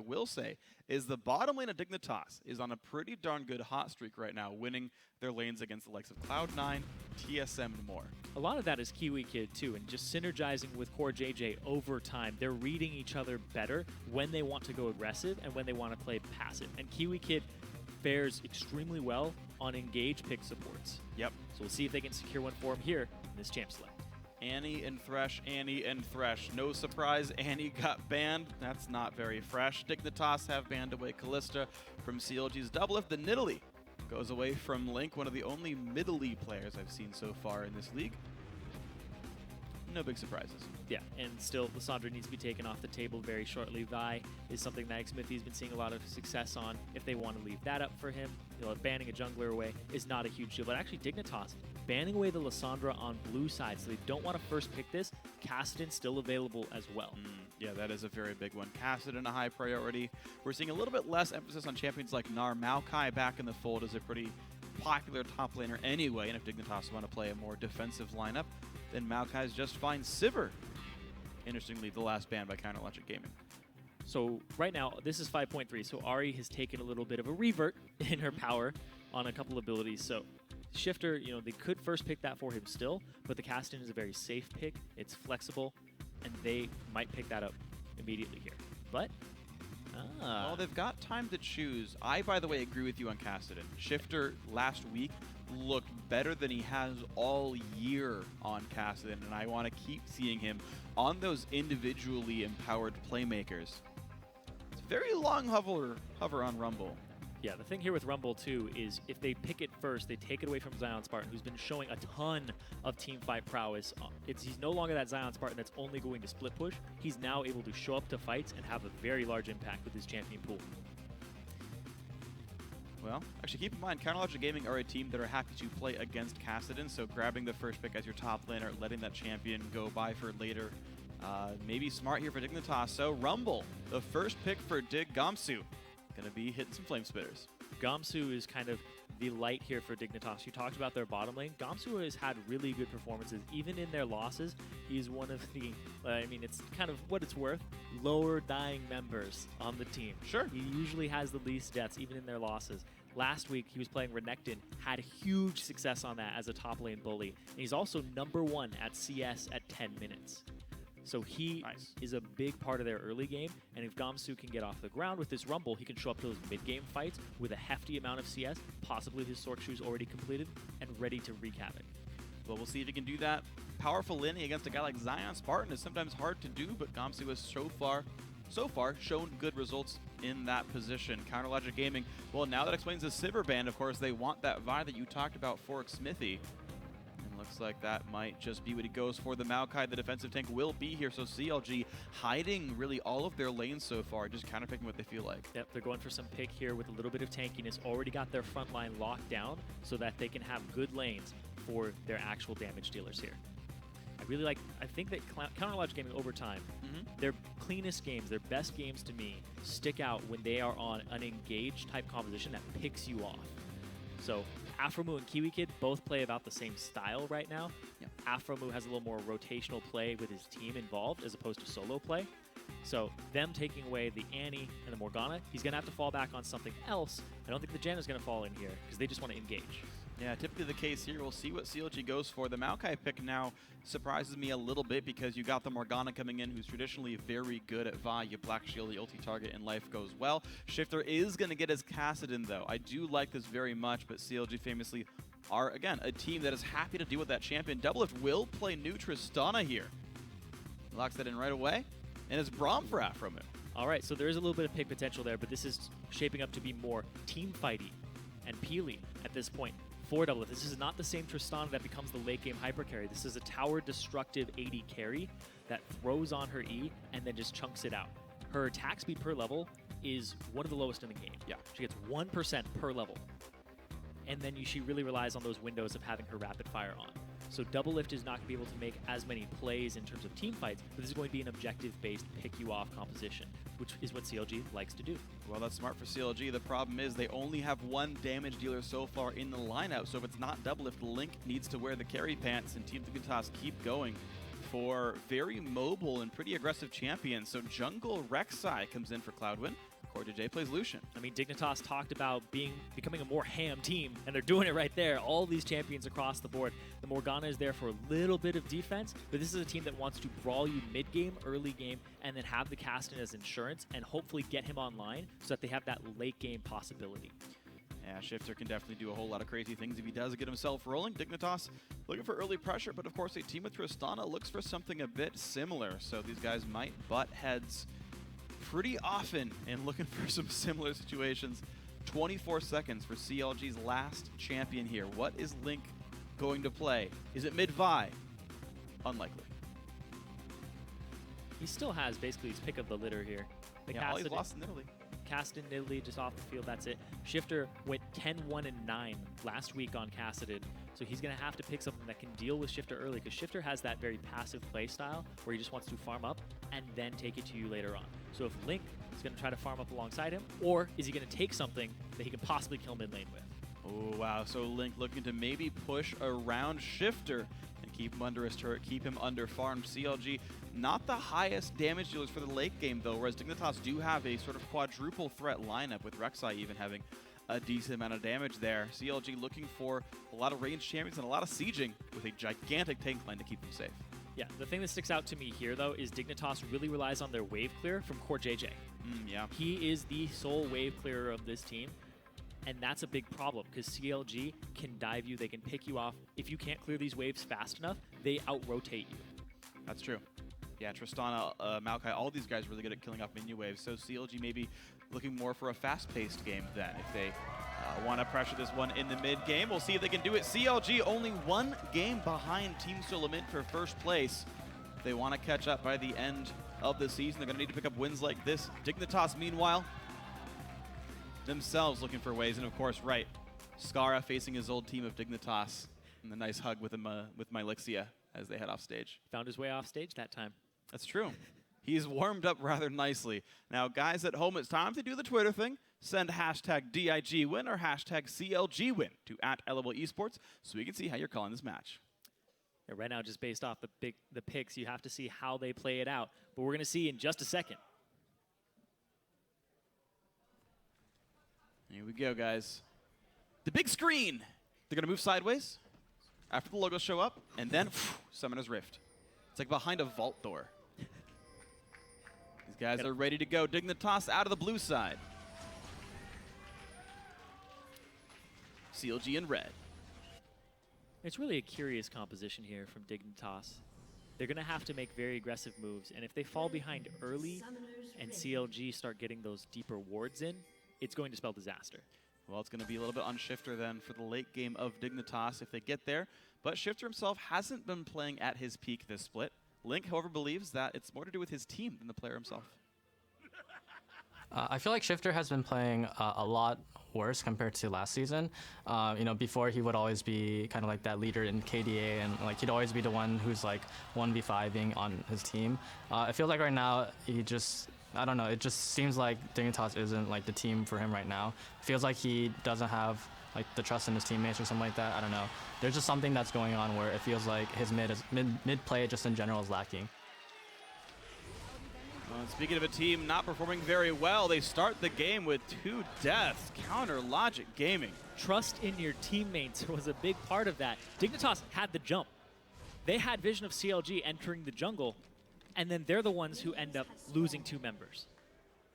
will say is the bottom lane of Dignitas is on a pretty darn good hot streak right now, winning their lanes against the likes of Cloud9, TSM, and more. A lot of that is Kiwi Kid, too, and just synergizing with Core JJ over time. They're reading each other better when they want to go aggressive and when they want to play passive. And Kiwi Kid fares extremely well on engage pick supports. Yep. So we'll see if they can secure one for him here in this champ select. Annie and Thresh, Annie and Thresh. No surprise, Annie got banned. That's not very fresh. Dignitas have banned away Callista from CLG's Doublelift. The Nidalee goes away from Link, one of the only middle-y players I've seen so far in this league. No big surprises. Yeah, and still, Lissandra needs to be taken off the table very shortly. Vi is something that Smithy's been seeing a lot of success on. If they want to leave that up for him, banning a jungler away is not a huge deal. But actually, Dignitas banning away the Lissandra on blue side, so they don't want to first pick this. Kassadin still available as well. Yeah, that is a very big one. Kassadin a high priority. We're seeing a little bit less emphasis on champions like Gnar. Maokai back in the fold is a pretty popular top laner anyway, and if Dignitas want to play a more defensive lineup, then Maokai is just fine. Sivir, interestingly, the last ban by Counterlogic Gaming. So right now, this is 5.3, so Ahri has taken a little bit of a revert in her power on a couple abilities. So Shifter, they could first pick that for him still, but the Kassadin is a very safe pick. It's flexible, and they might pick that up immediately here. But well, they've got time to choose. I, by the way, agree with you on Kassadin. Shifter last week looked better than he has all year on Kassadin, and I want to keep seeing him on those individually empowered playmakers. It's a very long hover on Rumble. Yeah, the thing here with Rumble, too, is if they pick it first, they take it away from Zion Spartan, who's been showing a ton of teamfight prowess. He's no longer that Zion Spartan that's only going to split push. He's now able to show up to fights and have a very large impact with his champion pool. Well, actually, keep in mind, Counterlogic Gaming are a team that are happy to play against Kassadin, so grabbing the first pick as your top laner, letting that champion go by for later, maybe smart here for Dignitas. So Rumble, the first pick for Dig Gamsu. Going to be hitting some flame spitters. Gamsu is kind of the light here for Dignitas. You talked about their bottom lane. Gamsu has had really good performances, even in their losses. He's one of the, it's kind of what it's worth, lower dying members on the team. Sure. He usually has the least deaths, even in their losses. Last week, he was playing Renekton, had huge success on that as a top lane bully. And he's also #1 at CS at 10 minutes. So he is a big part of their early game, and if Gamsu can get off the ground with this Rumble, he can show up to those mid-game fights with a hefty amount of CS, possibly his Sork Shoes already completed, and ready to wreak havoc. Well, we'll see if he can do that. Powerful laning against a guy like Zion Spartan is sometimes hard to do, but Gamsu has so far shown good results in that position. Counterlogic Gaming, well, now that explains the Sivir ban. Of course, they want that Vi that you talked about for Smithy. Looks like that might just be what he goes for. The Maokai, the defensive tank, will be here. So CLG hiding really all of their lanes so far, just counterpicking what they feel like. Yep, they're going for some pick here with a little bit of tankiness. Already got their front line locked down so that they can have good lanes for their actual damage dealers here. I think that Counterlogic Gaming over time, their cleanest games, their best games to me, stick out when they are on an engaged type composition that picks you off. So Afromu and Kiwi Kid both play about the same style right now. Yep. Afromu has a little more rotational play with his team involved as opposed to solo play. So them taking away the Annie and the Morgana, he's going to have to fall back on something else. I don't think the Janna's going to fall in here because they just want to engage. Yeah, typically the case here. We'll see what CLG goes for. The Maokai pick now surprises me a little bit because you got the Morgana coming in, who's traditionally very good at Vi. You Black Shield, the ulti target, and life goes well. Shifter is going to get his Kassadin, though. I do like this very much, but CLG famously are, again, a team that is happy to deal with that champion. Doublelift will play new Tristana here. Locks that in right away, and it's Braum for Afromu. All right, so there is a little bit of pick potential there, but this is shaping up to be more team fighty and peely at this point. For Doublelift, this is not the same Tristana that becomes the late game hyper carry. This is a tower destructive AD carry that throws on her E and then just chunks it out. Her attack speed per level is one of the lowest in the game. Yeah. She gets 1% per level. And then she really relies on those windows of having her rapid fire on. So Doublelift is not going to be able to make as many plays in terms of team fights, but this is going to be an objective-based pick-you-off composition, which is what CLG likes to do. Well, that's smart for CLG. The problem is they only have one damage dealer so far in the lineup, so if it's not Doublelift, Link needs to wear the carry pants, and Team Dignitas keep going for very mobile and pretty aggressive champions. So Jungle Rek'Sai comes in for Cloudwin. CoreJJ plays Lucian. I mean, Dignitas talked about becoming a more ham team, and they're doing it right there. All these champions across the board. The Morgana is there for a little bit of defense, but this is a team that wants to brawl you mid-game, early game, and then have the Caston as insurance, and hopefully get him online so that they have that late-game possibility. Yeah, Shifter can definitely do a whole lot of crazy things if he does get himself rolling. Dignitas looking for early pressure, but of course a team with Tristana looks for something a bit similar, so these guys might butt heads pretty often and looking for some similar situations. 24 seconds for CLG's last champion here. What is Link going to play? Is it mid-Vi? Unlikely. He still has basically his pick of the litter here. Yeah, all he's lost in Italy. Caston, Nidalee just off the field, that's it. Shifter went 10-1-9 last week on Cassidid, so he's going to have to pick something that can deal with Shifter early, because Shifter has that very passive play style where he just wants to farm up and then take it to you later on. So if Link is going to try to farm up alongside him, or is he going to take something that he can possibly kill mid lane with? Oh, wow. So Link looking to maybe push around Shifter and keep him under his turret, keep him under farm. CLG, not the highest damage dealers for the late game, though, whereas Dignitas do have a sort of quadruple threat lineup, with Rek'Sai even having a decent amount of damage there. CLG looking for a lot of ranged champions and a lot of sieging with a gigantic tank line to keep them safe. Yeah, the thing that sticks out to me here, though, is Dignitas really relies on their wave clear from CoreJJ. Yeah. He is the sole wave clearer of this team, and that's a big problem, because CLG can dive you, they can pick you off. If you can't clear these waves fast enough, they out-rotate you. That's true. Yeah, Tristana, Maokai, all these guys really good at killing off minion waves, so CLG maybe looking more for a fast-paced game then. If they want to pressure this one in the mid-game, we'll see if they can do it. CLG only one game behind Team Suleiman for first place. If they want to catch up by the end of the season, they're going to need to pick up wins like this. Dignitas, meanwhile, themselves looking for ways, and of course, right, Skara facing his old team of Dignitas, and the nice hug with him, with Mylixia as they head off stage. Found his way off stage that time. That's true. He's warmed up rather nicely. Now, guys at home, it's time to do the Twitter thing. Send hashtag DIGWin or hashtag CLGWin to @LOL Esports so we can see how you're calling this match. Yeah, right now, just based off the picks, you have to see how they play it out. But we're going to see in just a second. Here we go, guys. The big screen. They're going to move sideways after the logos show up, and then Summoner's Rift. It's like behind a vault door. These guys are ready to go. Dignitas out of the blue side. CLG in red. It's really a curious composition here from Dignitas. They're going to have to make very aggressive moves, and if they fall behind early and CLG start getting those deeper wards in, it's going to spell disaster. Well, it's going to be a little bit on Shifter then for the late game of Dignitas if they get there. But Shifter himself hasn't been playing at his peak this split. Link, however, believes that it's more to do with his team than the player himself. I feel like Shifter has been playing a lot worse compared to last season. You know, before he would always be kind of like that leader in KDA, and like he'd always be the one who's like 1v5ing on his team. I feel like right now he just, I don't know, it just seems like Dignitas isn't like the team for him right now. It feels like he doesn't have like the trust in his teammates or something like that. I don't know. There's just something that's going on where it feels like his mid play just in general is lacking. Well, speaking of a team not performing very well, they start the game with 2 deaths. Counter Logic Gaming. Trust in your teammates was a big part of that. Dignitas had the jump. They had vision of CLG entering the jungle, and then they're the ones who end up losing 2 members.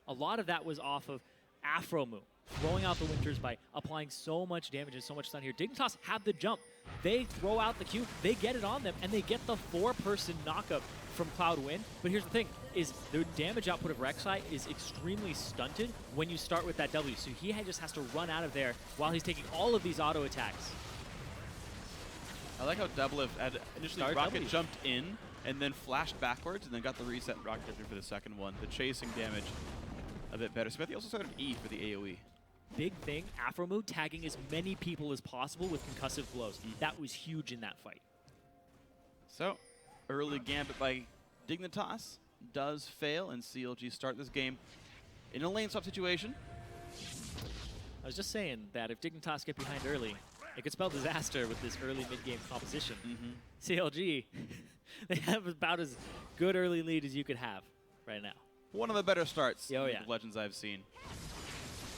A lot of that was off of Afromu throwing out the Winters by applying so much damage and so much stun here. Dignitas have the jump. They throw out the Q, they get it on them, and they get the 4-person knockup from Cloudwind. But here's the thing, is the damage output of Rek'Sai is extremely stunted when you start with that W. So he just has to run out of there while he's taking all of these auto attacks. I like how W had initially Start rocket W. jumped in and then flashed backwards and then got the reset rocket for the second one. The chasing damage a bit better. Smithy also started E for the AoE. Big thing, Afromu tagging as many people as possible with concussive blows. That was huge in that fight. So, early gambit by Dignitas does fail, and CLG start this game in a lane swap situation. I was just saying that if Dignitas get behind early, it could spell disaster with this early mid-game composition. CLG, they have about as good early lead as you could have right now. one of the better starts Oh, in yeah. the Legends I've seen.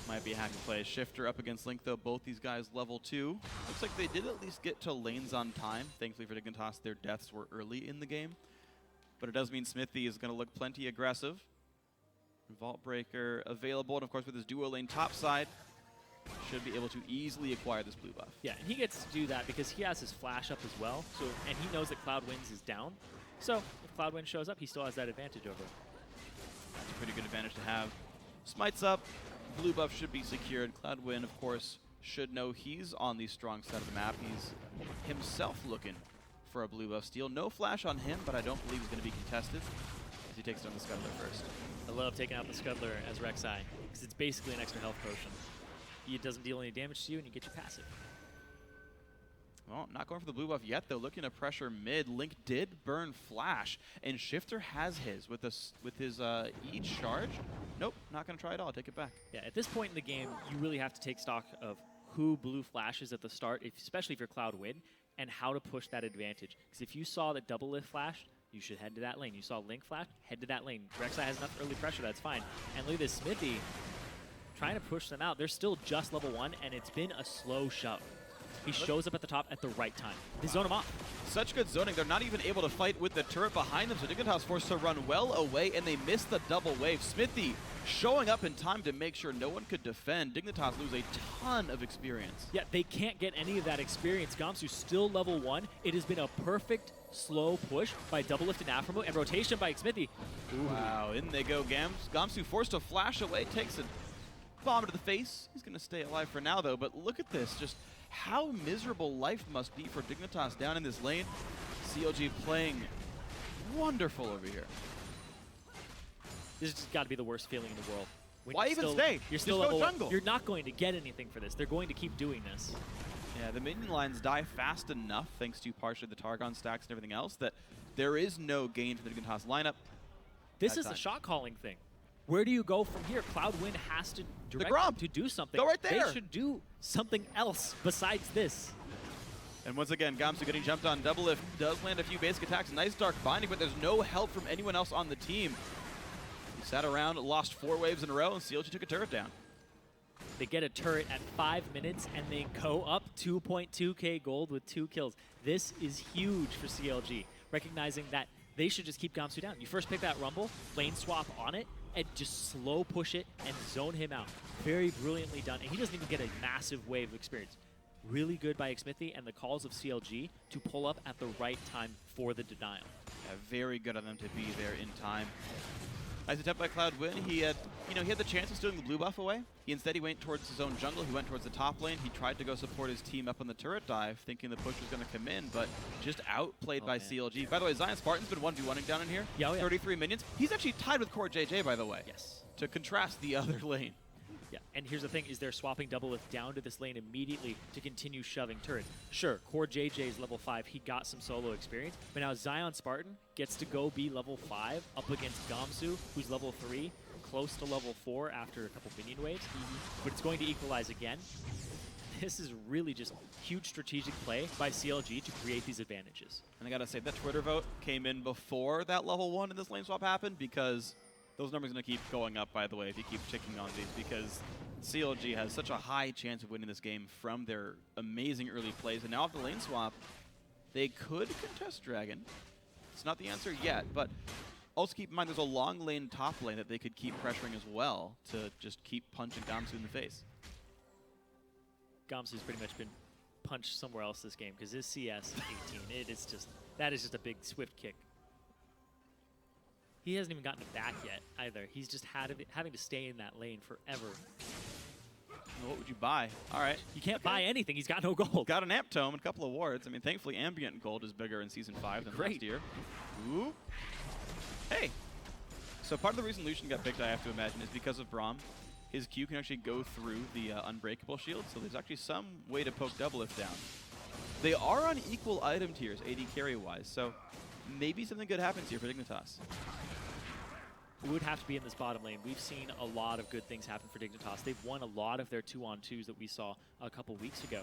Might be a hack and play. Shifter up against Link, though. Both these guys level 2. Looks like they did at least get to lanes on time. Thankfully for Dignitas, their deaths were early in the game. But it does mean Smithy is going to look plenty aggressive. Vault Breaker available, and of course with his duo lane top side, should be able to easily acquire this blue buff. Yeah, and he gets to do that because he has his flash up as well. So, and he knows that Cloudwinds is down. So if Cloudwind shows up, he still has that advantage over him. That's a pretty good advantage to have. Smite's up. Blue buff should be secured. Cloudwind, of course, should know he's on the strong side of the map. He's himself looking for a blue buff steal. No flash on him, but I don't believe he's going to be contested as he takes down the Scuttler first. I love taking out the Scuttler as Rek'Sai because it's basically an extra health potion. It doesn't deal any damage to you, and you get your passive. Well, not going for the blue buff yet, though. Looking to pressure mid. Link did burn Flash, and Shifter has his with his E charge. Nope, not going to try at all. Take it back. Yeah, at this point in the game, you really have to take stock of who blue flashes at the start, especially if you're Cloudwind, and how to push that advantage. Because if you saw that double lift flashed, you should head to that lane. You saw Link flash, head to that lane. Rek'Sai has enough early pressure, that's fine. And look at this Smithy trying to push them out. They're still just level 1, and it's been a slow shove. He shows up at the top at the right time. They zone him off. Such good zoning. They're not even able to fight with the turret behind them, so Dignitas forced to run well away, and they miss the double wave. Smithy showing up in time to make sure no one could defend. Dignitas lose a ton of experience. Yeah, they can't get any of that experience. Gamsu's still level 1. It has been a perfect slow push by double lift and Aframo, and rotation by Smithy. Ooh. Wow, in they go. Gamsu forced to flash away, takes a bomb to the face. He's going to stay alive for now, though, but look at this. Just how miserable life must be for Dignitas down in this lane. CLG playing wonderful over here. This has got to be the worst feeling in the world. When Why even stay? You're still Just go level jungle. 1. You're not going to get anything for this. They're going to keep doing this. Yeah, the minion lines die fast enough, thanks to partially the Targon stacks and everything else, that there is no gain for the Dignitas lineup. This is a shot calling thing. Where do you go from here? Cloudwind has to direct them to do something. Go right there. They should do something else besides this. And once again, Gamsu getting jumped on. Double lift does land a few basic attacks. Nice dark binding, but there's no help from anyone else on the team. He sat around, lost 4 waves in a row, and CLG took a turret down. They get a turret at 5 minutes, and they go up 2.2k gold with 2 kills. This is huge for CLG, recognizing that they should just keep Gamsu down. You first pick that Rumble, lane swap on it, and just slow push it and zone him out. Very brilliantly done, and he doesn't even get a massive wave of experience. Really good by Xmithy and the calls of CLG to pull up at the right time for the denial. Yeah, very good of them to be there in time. Nice attempt by Cloudwind. He had the chance of stealing the blue buff away. Instead, he went towards his own jungle. He went towards the top lane. He tried to go support his team up on the turret dive, thinking the push was going to come in, but just outplayed by CLG. By the way, Zion Spartan's been 1v1ing down in here. Yeah, 33 minions. He's actually tied with Core JJ, by the way. Yes. To contrast the other lane. Yeah, and here's the thing, is they're swapping double lift down to this lane immediately to continue shoving turrets. Sure, Core JJ is level 5, he got some solo experience, but now Zion Spartan gets to go be level 5 up against Gamsu, who's level 3, close to level 4 after a couple minion waves, but it's going to equalize again. This is really just huge strategic play by CLG to create these advantages. And I gotta say, that Twitter vote came in before that level 1 in this lane swap happened, because those numbers are going to keep going up, by the way, if you keep ticking on these, because CLG has such a high chance of winning this game from their amazing early plays. And now after the lane swap, they could contest Dragon. It's not the answer yet, but also keep in mind there's a long lane top lane that they could keep pressuring as well to just keep punching Gamsu in the face. Gamsu's pretty much been punched somewhere else this game, because his CS 18, that is just a big swift kick. He hasn't even gotten it back yet, either. He's just having to stay in that lane forever. Well, what would you buy? All right. You can't buy anything. He's got no gold. Got an Amp Tome and a couple of wards. I mean, thankfully, Ambient Gold is bigger in Season 5 than last year. Ooh. Hey. So part of the reason Lucian got picked, I have to imagine, is because of Braum. His Q can actually go through the Unbreakable shield, so there's actually some way to poke double lift down. They are on equal item tiers, AD carry-wise, so maybe something good happens here for Dignitas. It would have to be in this bottom lane. We've seen a lot of good things happen for Dignitas. They've won a lot of their 2-on-2s that we saw a couple weeks ago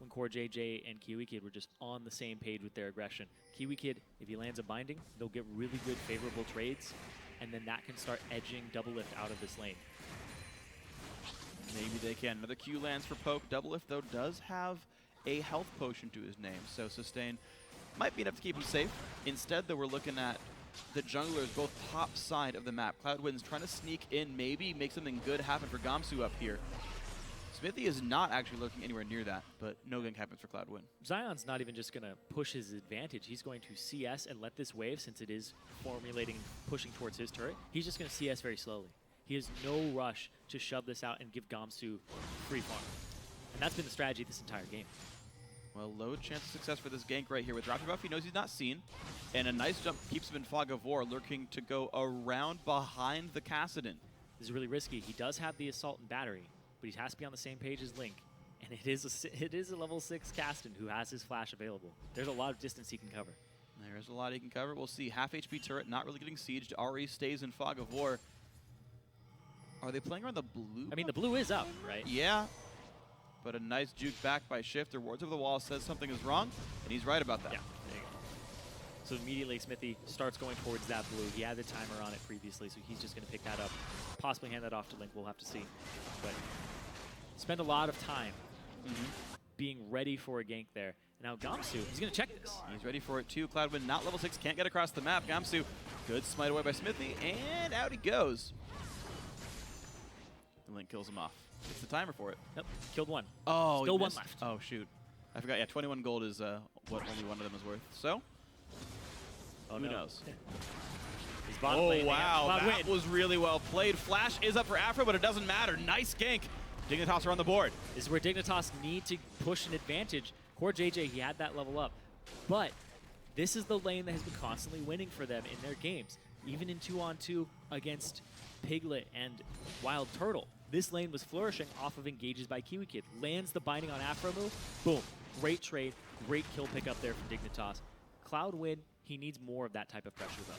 when Core JJ and Kiwi Kid were just on the same page with their aggression. Kiwi Kid, if he lands a binding, they'll get really good favorable trades. and then that can start edging Double Lift out of this lane. Maybe they can. Another Q lands for Poke. Double Lift, though, does have a health potion to his name, so Sustain might be enough to keep him safe. Instead, though, we're looking at the junglers both top side of the map. Cloud9's trying to sneak in, maybe make something good happen for Gamsu up here. Smithy is not actually looking anywhere near that, but no gank happens for Cloud9. Zion's not even just going to push his advantage. He's going to CS and let this wave, since it is formulating, pushing towards his turret, he's just going to CS very slowly. He has no rush to shove this out and give Gamsu free farm. And that's been the strategy this entire game. Well, low chance of success for this gank right here with Raptor Buff. He knows he's not seen, and a nice jump keeps him in Fog of War, lurking to go around behind the Kassadin. This is really risky. He does have the Assault and Battery, but he has to be on the same page as Link. And it is a level 6 Kassadin who has his flash available. There's a lot of distance he can cover. There's a lot he can cover. We'll see. Half HP turret, not really getting sieged. Ari stays in Fog of War. Are they playing around the blue? I mean, the blue is up, right? Yeah. But a nice juke back by Shifter. Wards over the wall, says something is wrong, and he's right about that. Yeah, there you go. So immediately Smithy starts going towards that blue. He had the timer on it previously, so he's just going to pick that up. Possibly hand that off to Link, we'll have to see. But spend a lot of time being ready for a gank there. And now Gamsu, he's going to check this. He's ready for it too. Cloud9 not level 6, can't get across the map. Gamsu, good smite away by Smithy, and out he goes. The Link kills him off. It's the timer for it. Nope, killed one. Oh, still one left. Oh, shoot. I forgot, yeah, 21 gold is what only one of them is worth. So, who knows? He's bottom Oh, lane. wow, that was really well played. Flash is up for Afro, but it doesn't matter. Nice gank. Dignitas are on the board. This is where Dignitas need to push an advantage. Core JJ, he had that level up. But this is the lane that has been constantly winning for them in their games. Even in 2-on-2 against Piglet and Wild Turtle. This lane was flourishing off of engages by Kiwi Kid. Lands the binding on Afro move. Boom. Great trade. Great kill pick up there from Dignitas. Cloud9, he needs more of that type of pressure, though.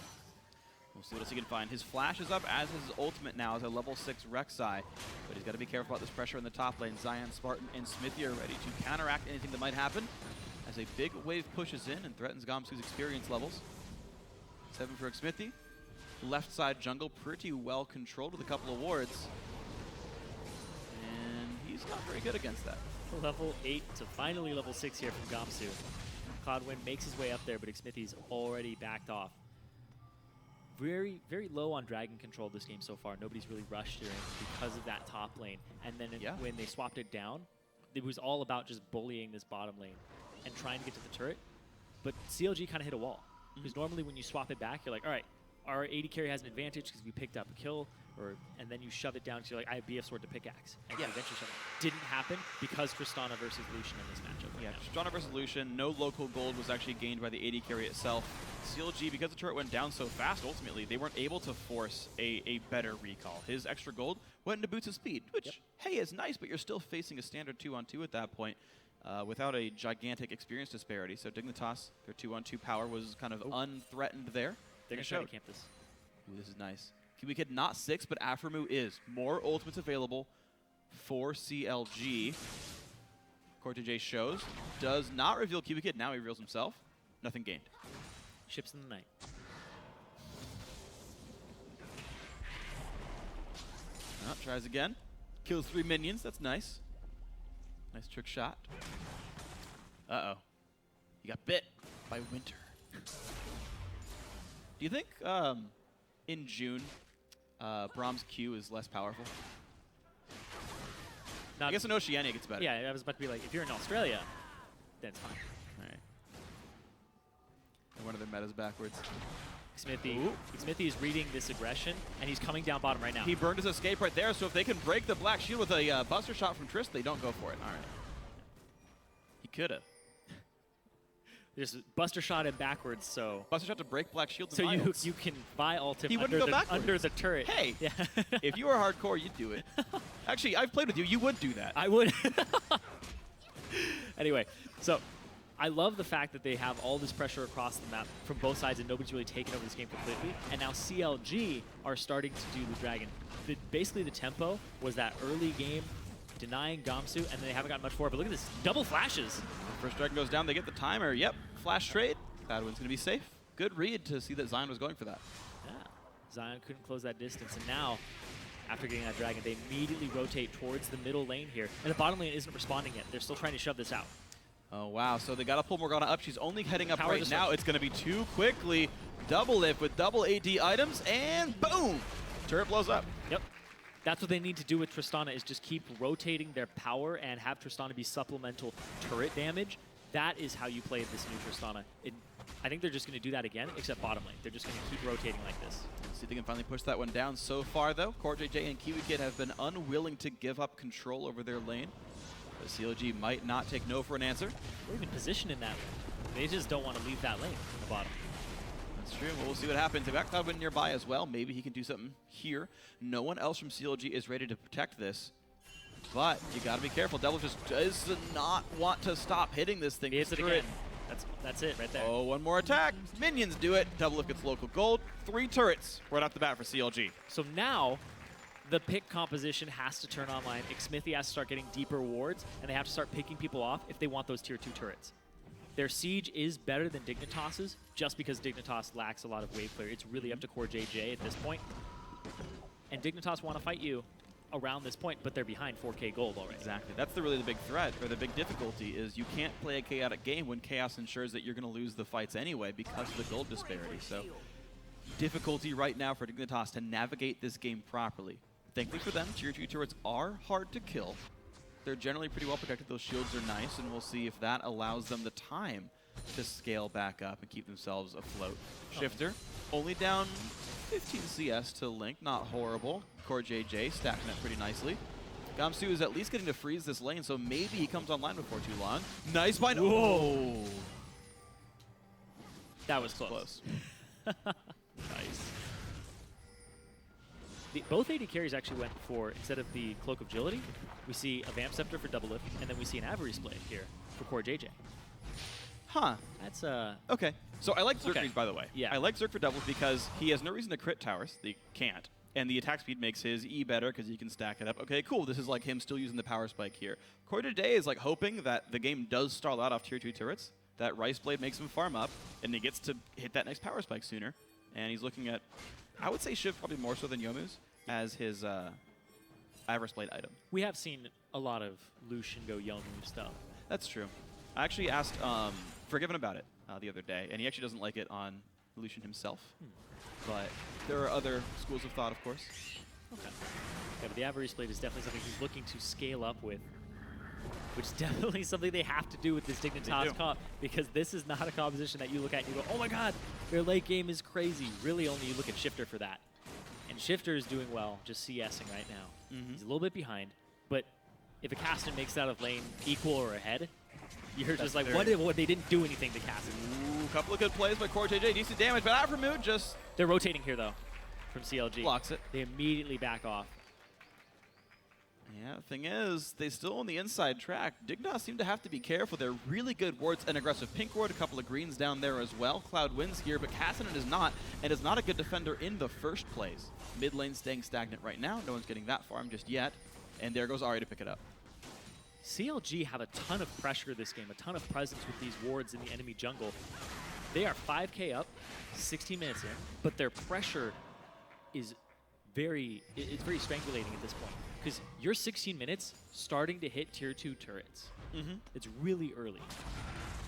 We'll see what else he can find. His flash is up, as his ultimate now as a level 6 Rek'Sai. But he's got to be careful about this pressure in the top lane. Zion, Spartan, and Smithy are ready to counteract anything that might happen as a big wave pushes in and threatens Gamsu's experience levels. 7 for Smithy. Left side jungle pretty well controlled with a couple of wards. And he's not very good against that. Level 8 to finally level 6 here from Gamsu. Cloud9 makes his way up there, but Smithy's already backed off. Very, very low on Dragon control this game so far. Nobody's really rushed here because of that top lane. And then when they swapped it down, it was all about just bullying this bottom lane and trying to get to the turret. But CLG kind of hit a wall. Because normally when you swap it back, you're like, all right, our AD carry has an advantage because we picked up a kill, and then you shove it down to like, I have BF sword to pickaxe. And you eventually shove it. Didn't happen because Tristana versus Lucian in this matchup. Yeah, Tristana versus Lucian, no local gold was actually gained by the AD carry itself. CLG, because the turret went down so fast, ultimately, they weren't able to force a better recall. His extra gold went into boots of speed, which, hey, is nice, but you're still facing a standard 2-on-2 at that point without a gigantic experience disparity. So Dignitas, their 2-on-2 power was kind of unthreatened there. They're going to try to camp this. Ooh, this is nice. Kiwi Kid not 6, but Aframu is. More ultimates available for CLG. Cortege shows. Does not reveal Kiwi Kid. Now he reveals himself. Nothing gained. Ships in the night. Tries again. Kills 3 minions. That's nice. Nice trick shot. Uh-oh. He got bit by Winter. Do you think in June, Braum's Q is less powerful? I guess in Oceania it gets better. Yeah, I was about to be like, if you're in Australia, then it's fine. All right. And one of their metas backwards. Smithy is reading this aggression, and he's coming down bottom right now. He burned his escape right there, so if they can break the Black Shield with a Buster Shot from Trist, they don't go for it. All right. He could have. Just Buster Shot him backwards, so... Buster Shot to break Black Shield. So you can buy ult him under the turret. Hey, if you were hardcore, you'd do it. Actually, I've played with you. You would do that. I would. Anyway, so I love the fact that they have all this pressure across the map from both sides, and nobody's really taken over this game completely. And now CLG are starting to do the Dragon. Basically, the tempo was that early game, denying Gamsu, and then they haven't gotten much for it. But look at this, double flashes. First Dragon goes down, they get the timer. Yep, flash trade. Cloud9's going to be safe. Good read to see that Zion was going for that. Yeah. Zion couldn't close that distance, and now, after getting that Dragon, they immediately rotate towards the middle lane here. And the bottom lane isn't responding yet. They're still trying to shove this out. Oh, wow. So they got to pull Morgana up. She's only heading up Power right now. It's going to be too quickly. Double lift with double AD items, and boom! Turret blows up. Yep. That's what they need to do with Tristana, is just keep rotating their power and have Tristana be supplemental turret damage. That is how you play this new Tristana. I think they're just going to do that again, except bottom lane. They're just going to keep rotating like this. See if they can finally push that one down. So far, though, CoreJJ and KiwiKid have been unwilling to give up control over their lane. The CLG might not take no for an answer. Or even position in that lane. They just don't want to leave that lane in the bottom. That's true. Well, we'll see what happens. They've got Cloudwind nearby as well. Maybe he can do something here. No one else from CLG is ready to protect this. But you got to be careful. Devil just does not want to stop hitting this thing. He hits it again. That's it right there. Oh, one more attack. Minions do it. Double lift gets local gold. 3 turrets right off the bat for CLG. So now the pick composition has to turn online. Xmithie has to start getting deeper wards, and they have to start picking people off if they want those tier 2 turrets. Their siege is better than Dignitas's, just because Dignitas lacks a lot of wave clear. It's really up to CoreJJ at this point. And Dignitas want to fight you around this point, but they're behind 4K gold already. Exactly. That's really the big threat, or the big difficulty, is you can't play a chaotic game when chaos ensures that you're going to lose the fights anyway because of the gold disparity. So difficulty right now for Dignitas to navigate this game properly. Thankfully for them, tier 2 turrets are hard to kill. They're generally pretty well protected. Those shields are nice, and we'll see if that allows them the time to scale back up and keep themselves afloat. Shifter, only down 15 CS to Link, not horrible. CoreJJ stacking up pretty nicely. Gamsu is at least getting to freeze this lane, so maybe he comes online before too long. Nice bind. Whoa! That was close. Nice. Both AD carries actually went for, instead of the Cloak of Agility, we see a Vamp Scepter for double lift, and then we see an Avarice Blade here for CoreJJ. Huh. That's Okay. So I like Zerk Okay. Reach, by the way. Yeah. I like Zerk for doubles because he has no reason to crit towers. They can't. And the attack speed makes his E better because he can stack it up. Okay, cool. This is like him still using the power spike here. CoreJJ is like hoping that the game does stall out off tier 2 turrets, that Rice Blade makes him farm up, and he gets to hit that next power spike sooner. And he's looking at, I would say Shiv probably more so than Yomu's, as his Avarice Blade item. We have seen a lot of Lucian go Yomu stuff. That's true. I actually asked Forgiven about it the other day, and he actually doesn't like it on Lucian himself. But there are other schools of thought, of course. Okay. Yeah, but the Avarice Blade is definitely something he's looking to scale up with, which is definitely something they have to do with this Dignitas comp, because this is not a composition that you look at and you go, oh my god, their late game is crazy. Really only you look at Shifter for that. And Shifter is doing well, just CSing right now. He's a little bit behind, but if a Caston makes it out of lane equal or ahead, you're just like, what they didn't do anything to Caston. Ooh, couple of good plays by CoreJJ, decent damage, but Aframood just... They're rotating here, though, from CLG. Blocks it. They immediately back off. Yeah, the thing is, they still own the inside track. Dignitas seem to have to be careful. They're really good wards, an aggressive pink ward, a couple of greens down there as well. Cloud wins here, but Cassidy is not, and is not a good defender in the first place. Mid lane staying stagnant right now. No one's getting that farm just yet. And there goes Ari to pick it up. CLG have a ton of pressure this game, a ton of presence with these wards in the enemy jungle. They are 5K up, 16 minutes in, but their pressure is very strangulating at this point. Because you're 16 minutes starting to hit tier 2 turrets. It's really early.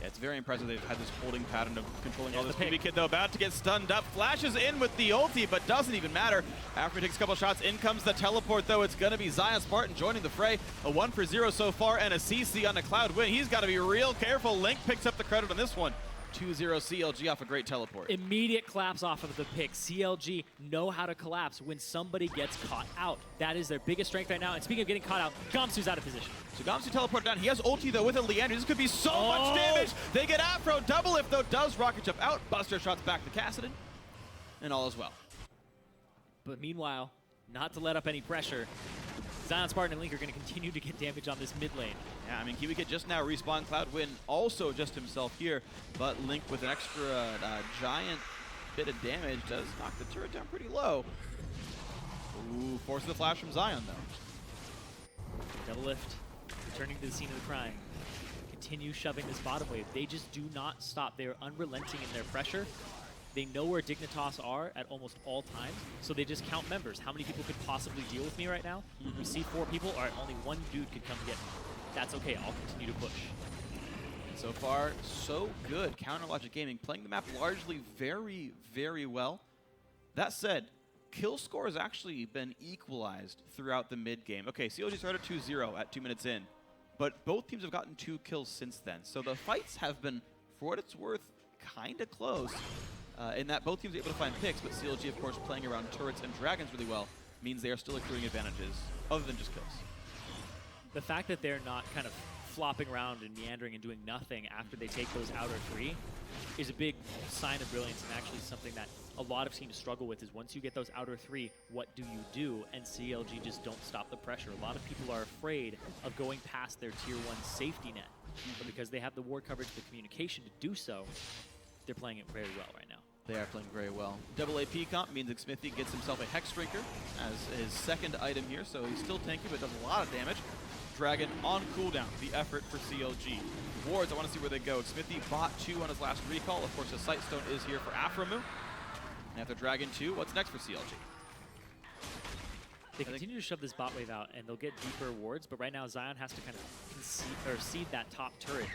Yeah, it's very impressive they've had this holding pattern of controlling all this. KiwiKid, though, about to get stunned up. Flashes in with the ulti, but doesn't even matter. After he takes a couple shots, in comes the teleport, though. It's going to be Zion Spartan joining the fray. A 1-for-0 so far, and a CC on a Cloud win. He's got to be real careful. Link picks up the credit on this one. 2-0 CLG off a great teleport. Immediate collapse off of the pick. CLG know how to collapse when somebody gets caught out. That is their biggest strength right now. And speaking of getting caught out, Gamsu's out of position. So Gamsu teleported down. He has ulti, though, with a Leandro. This could be so much damage. They get Afro. Double lift, though, does rocket jump out. Buster shots back to Cassidy. And all is well. But meanwhile, not to let up any pressure, Zion Spartan and Link are going to continue to get damage on this mid lane. Yeah, I mean, KiwiKid just now respawn. Cloudwin also just himself here, but Link with an extra giant bit of damage does knock the turret down pretty low. Ooh, forces the flash from Zion, though. Double lift, returning to the scene of the crime. Continue shoving this bottom wave. They just do not stop. They are unrelenting in their pressure. They know where Dignitas are at almost all times, so they just count members. How many people could possibly deal with me right now? We see 4 people. All right, only 1 dude could come get me. That's okay. I'll continue to push. So far, so good. Counterlogic Gaming playing the map largely very, very well. That said, kill score has actually been equalized throughout the mid game. Okay, CLG started 2-0 at 2 minutes in, but both teams have gotten 2 kills since then. So the fights have been, for what it's worth, kind of close in that both teams are able to find picks, but CLG, of course, playing around turrets and dragons really well means they are still accruing advantages other than just kills. The fact that they're not kind of flopping around and meandering and doing nothing after they take those outer 3 is a big sign of brilliance, and actually something that a lot of teams struggle with is once you get those outer 3, what do you do? And CLG just don't stop the pressure. A lot of people are afraid of going past their tier 1 safety net, but because they have the ward coverage, the communication to do so, they're playing it very well right now. They are playing very well. Double AP comp means that Smithy gets himself a Hex Drinker as his second item here, so he's still tanky but does a lot of damage. Dragon on cooldown, the effort for CLG. Wards, I want to see where they go. Smithy bought 2 on his last recall. Of course, the Sightstone is here for Aframu. And after Dragon 2, what's next for CLG? They continue to shove this bot wave out, and they'll get deeper wards, but right now Zion has to kind of cede that top turret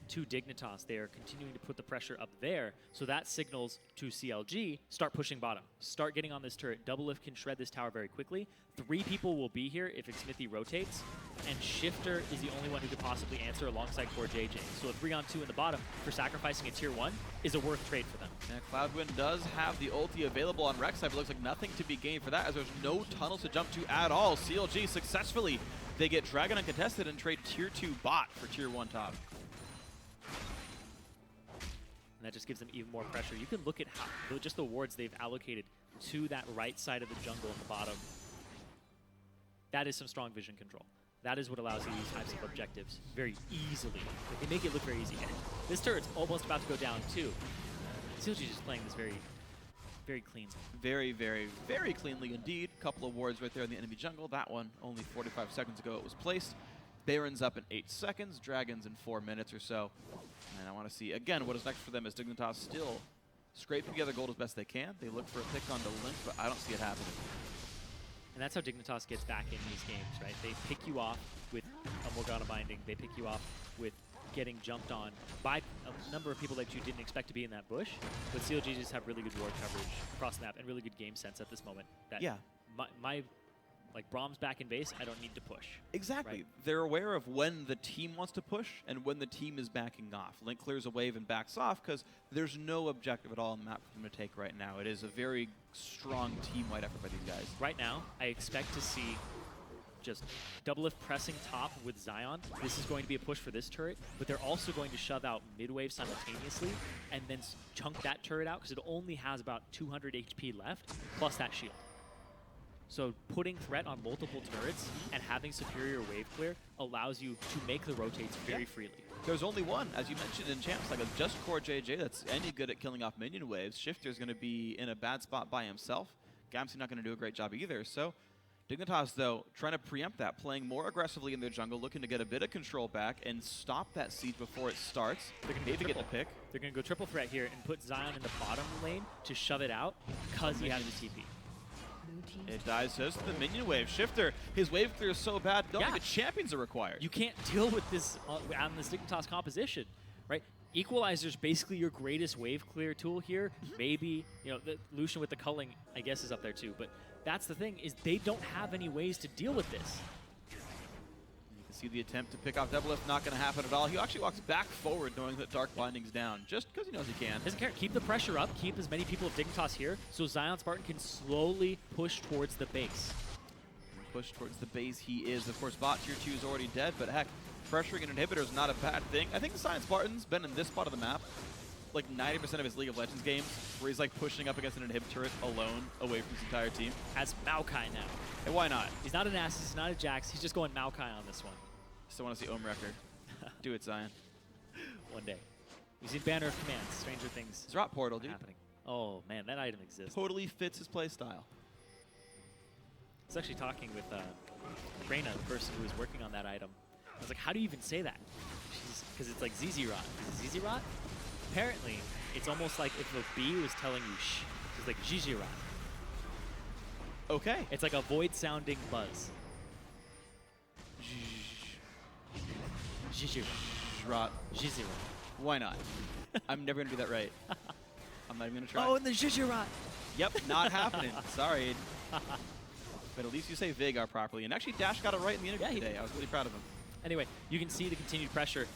to Dignitas. They are continuing to put the pressure up there, so that signals to CLG, start pushing bottom. Start getting on this turret. Double Lift can shred this tower very quickly. 3 people will be here if Smithy rotates, and Shifter is the only one who could possibly answer alongside Core JJ. So a 3-on-2 in the bottom for sacrificing a tier 1 is a worth trade for them. And Cloudwind does have the ulti available on Rek'Sai, but looks like nothing to be gained for that as there's no tunnels to jump to at all. CLG successfully, they get Dragon uncontested and trade tier 2 bot for tier 1 top. And that just gives them even more pressure. You can look at how just the wards they've allocated to that right side of the jungle in the bottom. That is some strong vision control. That is what allows you these types of objectives very easily. Like, they make it look very easy. And this turret's almost about to go down too. CLG just playing this very, very clean. Very, very, very cleanly indeed. Couple of wards right there in the enemy jungle. That one only 45 seconds ago it was placed. Baron's up in 8 seconds. Dragon's in 4 minutes or so. And I want to see, again, what is next for them as Dignitas still scrape together gold as best they can. They look for a pick onto Link, but I don't see it happening. And that's how Dignitas gets back in these games, right? They pick you off with a Morgana binding. They pick you off with getting jumped on by a number of people that you didn't expect to be in that bush. But CLG just have really good ward coverage across the map and really good game sense at this moment. That yeah. My like Brahms back in base, I don't need to push. Exactly. Right? They're aware of when the team wants to push and when the team is backing off. Link clears a wave and backs off because there's no objective at all on the map for them to take right now. It is a very strong team-wide effort by these guys. Right now, I expect to see just Double Lift pressing top with Zion. This is going to be a push for this turret, but they're also going to shove out mid-wave simultaneously and then chunk that turret out because it only has about 200 HP left, plus that shield. So putting threat on multiple turrets and having superior wave clear allows you to make the rotates very freely. There's only one, as you mentioned in Champs, like just Core JJ that's any good at killing off minion waves. Shifter's going to be in a bad spot by himself. Gamsey not going to do a great job either. So Dignitas, though, trying to preempt that, playing more aggressively in their jungle, looking to get a bit of control back and stop that siege before it starts. They're going to get the pick. They're going to go triple threat here and put Zion in the bottom lane to shove it out because he has the TP. It dies just the minion wave. Shifter, his wave clear is so bad, don't even champions are required. You can't deal with this on this Dignitas composition, right? Equalizer's basically your greatest wave clear tool here. Maybe, you know, the Lucian with the culling, I guess, is up there too. But that's the thing, is they don't have any ways to deal with this. You can see the attempt to pick off Double Lift, not going to happen at all. He actually walks back forward knowing that Dark Blinding's down, just because he knows he can. Doesn't care. Keep the pressure up. Keep as many people of Dignitas here so Zion Spartan can slowly push towards the base. Push towards the base he is. Of course, bot tier 2 is already dead, but heck, pressuring an inhibitor is not a bad thing. I think the Zion Spartan's been in this spot of the map like 90% of his League of Legends games, where he's like pushing up against an inhib turret alone away from his entire team. As Maokai now. And why not? He's not an Ass, he's not a Jax, he's just going Maokai on this one. Still want to see Ohm record. Do it, Zion. One day. We've seen Banner of Commands, Stranger Things. It's Rot Portal, dude. Happening. Oh man, that item exists. Totally fits his play style. I was actually talking with Reyna, the person who was working on that item. I was like, how do you even say that? Because it's like ZZ Rot. Is it ZZ Rot? Apparently, It's almost like if a bee was telling you shh. It's like Jijira. Okay. It's like a void-sounding buzz. Jijira. Jizira. Why not? I'm never going to do that right. I'm not even going to try. Oh, and the Jijira. Yep, not happening. Sorry. But at least you say Vagar properly. And actually, Dash got it right in the interview today. I was really proud of him. Anyway, you can see the continued pressure.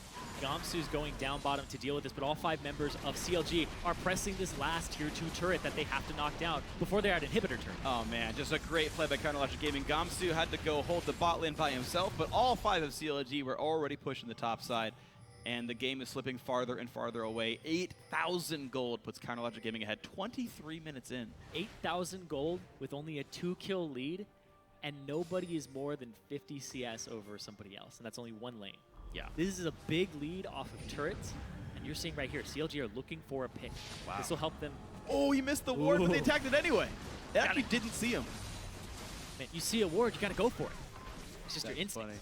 Gamsu's going down bottom to deal with this, but all 5 members of CLG are pressing this last tier 2 turret that they have to knock down before they're at inhibitor turn. Oh man, just a great play by Counterlogic Gaming. Gamsu had to go hold the bot lane by himself, but all 5 of CLG were already pushing the top side, and the game is slipping farther and farther away. 8,000 gold puts Counterlogic Gaming ahead 23 minutes in. 8,000 gold with only a 2-kill lead, and nobody is more than 50 CS over somebody else, and that's only 1 lane. Yeah. This is a big lead off of turrets, and you're seeing right here, CLG are looking for a pick. Wow. This will help them. Oh, he missed the ward, but they Ooh. attacked it anyway. They actually didn't see him. Man, you see a ward, you gotta go for it. It's just your instinct. Funny.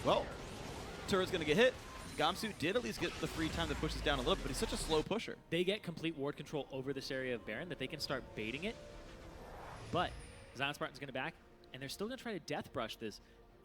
Well, turret's gonna get hit. Gamsu did at least get the free time to push this down a little bit, but he's such a slow pusher. They get complete ward control over this area of Baron that they can start baiting it, but Zion Spartan's gonna back, and they're still gonna try to death brush this.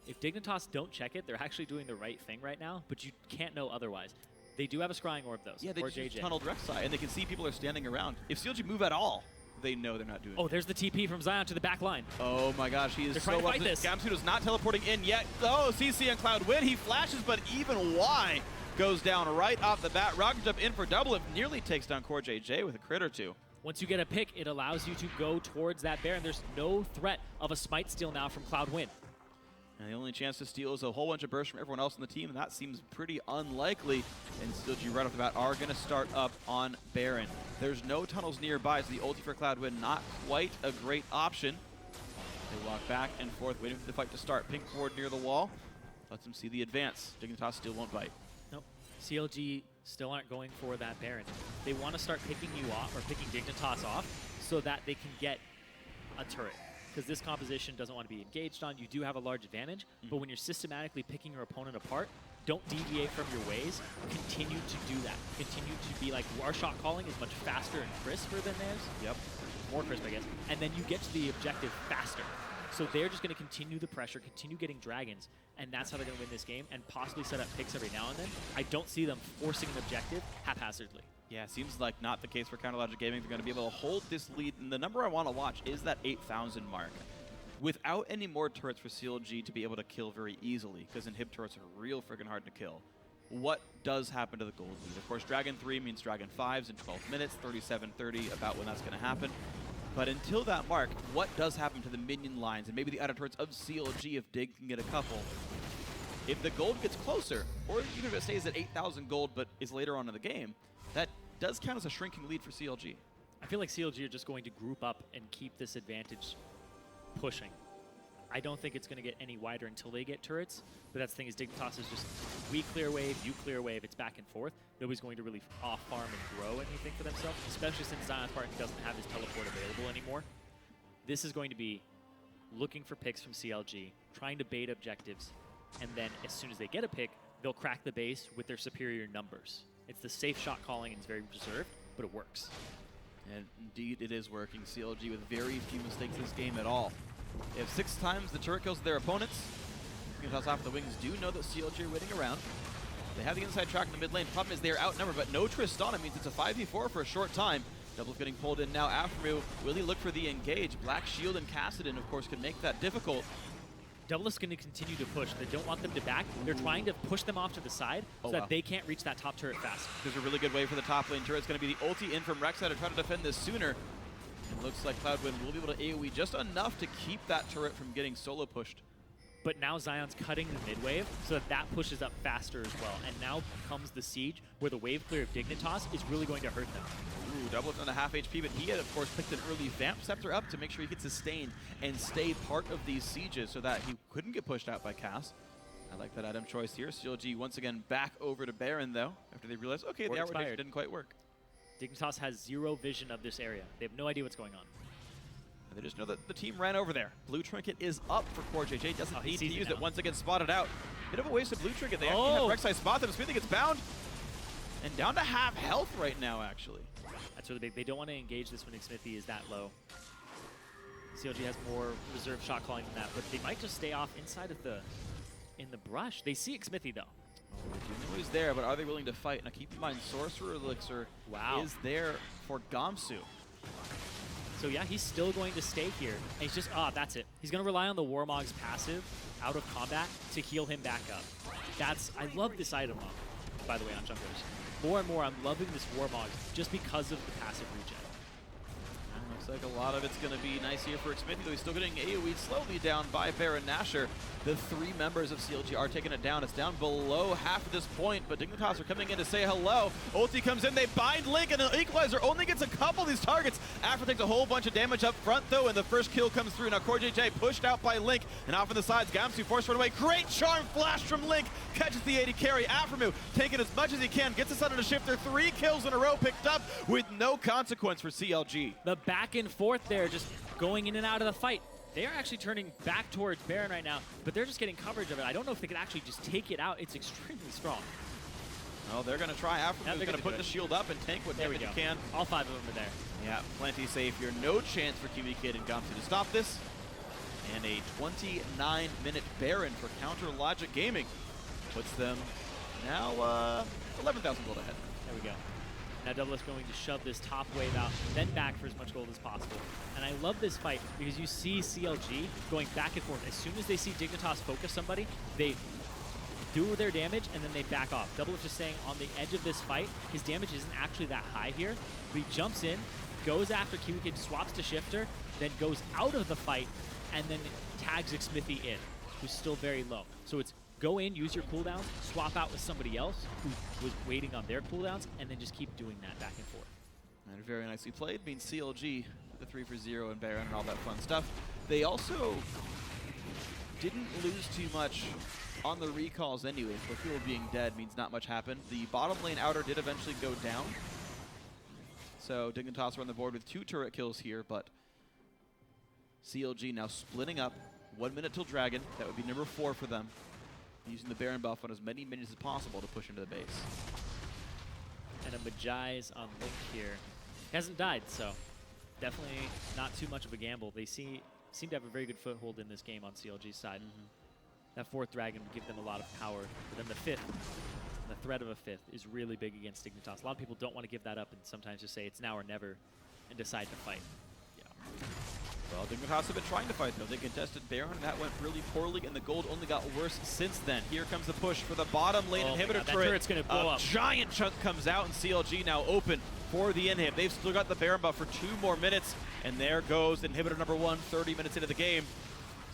If Dignitas don't check it, they're actually doing the right thing right now, but you can't know otherwise. They do have a scrying orb, though. Yeah, they or just JJ. tunneled Rek'Sai, and they can see people are standing around. If CLG move at all, they know they're not doing Oh, it. there's the TP from Zion to the back line. Oh my gosh, he is They're so trying to up. fight this. Gamsu is not teleporting in yet. Oh, CC and Cloud win. He flashes, but even Y goes down right off the bat. Rocket Jump in for double. It nearly takes down Core JJ with a crit or 2. Once you get a pick, it allows you to go towards that Baron. There's no threat of a smite steal now from Cloud Win. And the only chance to steal is a whole bunch of bursts from everyone else on the team, and that seems pretty unlikely. And CLG right off the bat are going to start up on Baron. There's no tunnels nearby, so the ulti for Cloudwin not quite a great option. They walk back and forth, waiting for the fight to start. Pink ward near the wall lets them see the advance. Dignitas still won't bite. Nope. CLG still aren't going for that Baron. They want to start picking you off, or picking Dignitas off, so that they can get a turret. Because this composition doesn't want to be engaged on. You do have a large advantage, but when you're systematically picking your opponent apart, don't deviate from your ways. Continue to do that. Continue to be like, our shot calling is much faster and crisper than theirs. Yep. More crisp, I guess. And then you get to the objective faster. So they're just going to continue the pressure, continue getting dragons, and that's how they're going to win this game, and possibly set up picks every now and then. I don't see them forcing an objective haphazardly. Yeah, seems like not the case for Counterlogic Gaming. They're going to be able to hold this lead, and the number I want to watch is that 8,000 mark. Without any more turrets for CLG to be able to kill very easily, because inhib turrets are real friggin' hard to kill, what does happen to the gold lead? Of course, Dragon 3 means Dragon 5s in 12 minutes, 37-30, about when that's going to happen. But until that mark, what does happen to the minion lines and maybe the outer turrets of CLG if Dig can get a couple? If the gold gets closer, or even if it stays at 8,000 gold but is later on in the game, that does count as a shrinking lead for CLG. I feel like CLG are just going to group up and keep this advantage pushing. I don't think it's going to get any wider until they get turrets, but that's the thing is Dignitas is just, we clear wave, you clear wave, it's back and forth. Nobody's going to really off-farm and grow anything for themselves, especially since Zion Spartan doesn't have his teleport available anymore. This is going to be looking for picks from CLG, trying to bait objectives, and then as soon as they get a pick, they'll crack the base with their superior numbers. It's the safe shot calling and it's very reserved, but it works. And indeed, it is working. CLG with very few mistakes this game at all. They have 6 times the turret kills their opponents. Dignitas off the wings do know that CLG are waiting around. They have the inside track in the mid lane. Problem is they are outnumbered, but no Tristana means it's a 5v4 for a short time. Double's getting pulled in now. Afro will he look for the engage? Black Shield and Kassadin, of course, can make that difficult. Double is going to continue to push. They don't want them to back. They're trying to push them off to the side so that they can't reach that top turret fast. There's a really good way for the top lane turret. It's going to be the ulti in from Rek'Sai to try to defend this sooner. It looks like Cloudwin will be able to AoE just enough to keep that turret from getting solo pushed. But now Zion's cutting the mid wave so that that pushes up faster as well. And now comes the siege where the wave clear of Dignitas is really going to hurt them. Ooh, Double's on a half HP, but he had, of course, picked an early Vamp Scepter up to make sure he could sustain and stay part of these sieges so that he couldn't get pushed out by Cass. I like that item choice here. CLG once again back over to Baron, though, after they realized, okay, the outward vision didn't quite work. Dignitas has zero vision of this area. They have no idea what's going on. They just know that the team ran over there. Blue Trinket is up for Core JJ. Doesn't need to use it. Once again spotted out. Bit of a waste of Blue Trinket. They actually have Rek'Sai spot them. Smithing gets bound. And down to half health right now, actually. That's really big. They don't want to engage this when Xmithie is that low. CLG has more reserve shot calling than that, but they might just stay off inside of in the brush. They see Xmithie though. Oh, they do know he's there, but are they willing to fight? Now keep in mind, Sorcerer Elixir is there for Gamsu. So yeah, he's still going to stay here. And he's just, that's it. He's going to rely on the Warmog's passive out of combat to heal him back up. I love this item, by the way, on Junkers. More and more, I'm loving this Warmog just because of the passive regen. Looks like a lot of it's going to be nice here for Xmithie, though he's still getting AoE'd slowly down by Baron Nashor. The 3 members of CLG are taking it down. It's down below half at this point, but Dignitas are coming in to say hello. Ulti comes in, they bind Link, and the Equalizer only gets a couple of these targets. After takes a whole bunch of damage up front, though, and the first kill comes through. Now CoreJJ pushed out by Link, and off on the sides, Gamsu forced run away. Great charm flash from Link, catches the AD carry. Aphromoo taking as much as he can, gets us under the shifter. 3 kills in a row picked up with no consequence for CLG. The back and forth there, just going in and out of the fight. They are actually turning back towards Baron right now, but they're just getting coverage of it. I don't know if they can actually just take it out. It's extremely strong. Oh, they're going to try. Aphromoo is going to put the shield up and tank what damage he can. All 5 of them are there. Yeah, plenty safe here. No chance for Kiwi Kid and Gamsu to stop this. And a 29-minute Baron for Counter Logic Gaming puts them now 11,000 gold ahead. There we go. Now Double is going to shove this top wave out, then back for as much gold as possible. And I love this fight because you see CLG going back and forth. As soon as they see Dignitas focus somebody, they do their damage and then they back off. Double is just saying on the edge of this fight, his damage isn't actually that high here. But he jumps in, goes after Kiwi Kid, swaps to Shifter, then goes out of the fight, and then tags Xmithie in, who's still very low. So it's go in, use your cooldowns, swap out with somebody else who was waiting on their cooldowns, and then just keep doing that back and forth. And very nicely played. Means CLG, the 3 for 0 and Baron and all that fun stuff. They also didn't lose too much on the recalls anyway. So people being dead means not much happened. The bottom lane outer did eventually go down. So Dignitas are on the board with 2 turret kills here, but CLG now splitting up. 1 minute till Dragon. That would be number 4 for them. Using the Baron buff on as many minions as possible to push into the base. And a Majai's on Link here. He hasn't died, so definitely not too much of a gamble. They seem to have a very good foothold in this game on CLG's side. That 4th Dragon would give them a lot of power. But then the 5th, the threat of a 5th, is really big against Dignitas. A lot of people don't want to give that up and sometimes just say it's now or never and decide to fight. Yeah. Well, Dignitas have been trying to fight, though. They contested Baron, and that went really poorly, and the gold only got worse since then. Here comes the push for the bottom lane inhibitor turret. Turret's going to blow up. A giant chunk comes out, and CLG now open for the inhib. They've still got the Baron buff for 2 more minutes, and there goes inhibitor number 1, 30 minutes into the game.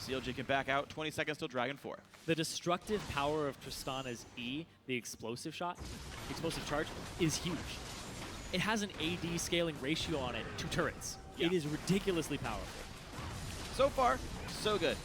CLG can back out, 20 seconds till Dragon 4. The destructive power of Tristana's E, the explosive shot, the explosive charge, is huge. It has an AD scaling ratio on it to turrets. Yeah. It is ridiculously powerful. So far, so good.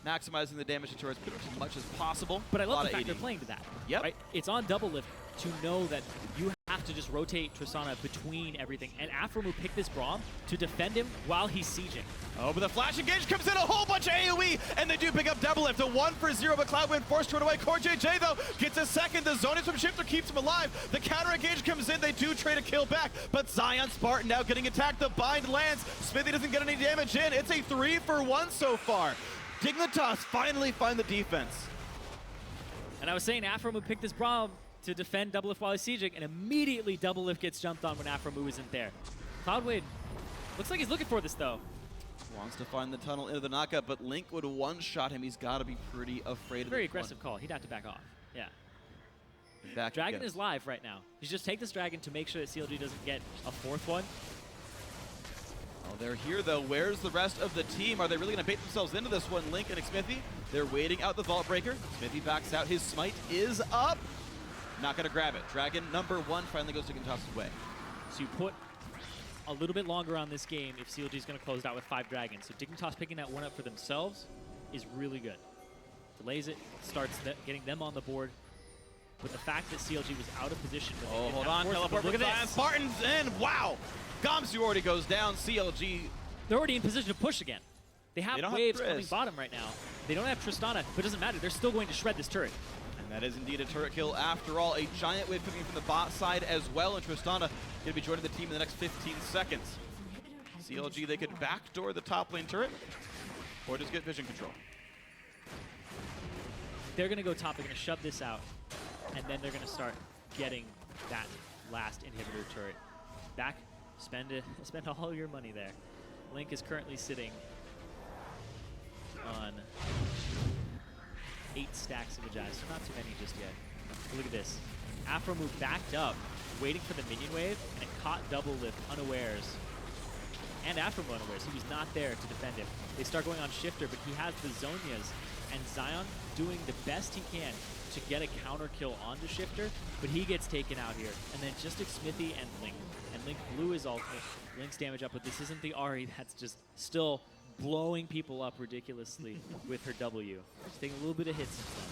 Maximizing the damage to turrets as much as possible. But I love the fact they're playing to that. Yep. Right? It's on double lift to know that you have to just rotate Tristana between everything. And Aphromoo picked this Braum to defend him while he's sieging. Oh, but the flash engage comes in, a whole bunch of AoE, and they do pick up double lift. A 1 for 0, but Cloudwind forced to run away. CoreJJ, though, gets a second. The Zonius from Shifter keeps him alive. The counter engage comes in. They do trade a kill back, but Zion Spartan now getting attacked. The bind lands. Xmithie doesn't get any damage in. It's a 3 for 1 so far. Dignitas finally find the defense. And I was saying Aphromoo picked this Braum to defend double lift while he's sieging, and immediately double lift gets jumped on when Aphromoo isn't there. Cloudwind looks like he's looking for this, though. Wants to find the tunnel into the knockup, but Link would one-shot him. He's got to be pretty afraid of Very aggressive call. He'd have to back off. Yeah. Back Dragon is live right now. You just take this Dragon to make sure that CLG doesn't get a 4th one. Oh, they're here, though. Where's the rest of the team? Are they really going to bait themselves into this one? Link and Xmithie, they're waiting out the Vault Breaker. Xmithie backs out. His smite is up. Not going to grab it. Dragon number 1 finally goes to Dignitas' way. So you put a little bit longer on this game if CLG is going to close it out with 5 Dragons. So Dignitas picking that one up for themselves is really good. Delays it, starts getting them on the board. But the fact that CLG was out of position. Oh, hold on. Teleport. Look at this. Spartan's in. Wow. Gamsu already goes down. CLG. They're already in position to push again. They have waves coming bottom right now. They don't have Tristana, but it doesn't matter. They're still going to shred this turret. And That is indeed a turret kill after all. A giant wave coming from the bot side as well, and Tristana going to be joining the team in the next 15 seconds. CLG, they could backdoor the top lane turret, or just get vision control. They're going to go top, they're going to shove this out, and then they're going to start getting that last inhibitor turret. Back, spend all your money there. Link is currently sitting on 8 stacks of Agiles, so not too many just yet. But look at this. Afro move backed up, waiting for the minion wave, and it caught double lift unawares. And Afro unawares, he was not there to defend him. They start going on Shifter, but he has the Zonias, and Zion doing the best he can to get a counter kill onto Shifter, but he gets taken out here. And then just Smithy and Link. And Link blew his ultimate. Link's damage up, but this isn't the Ahri that's just still blowing people up ridiculously with her W. She's taking a little bit of hits since then.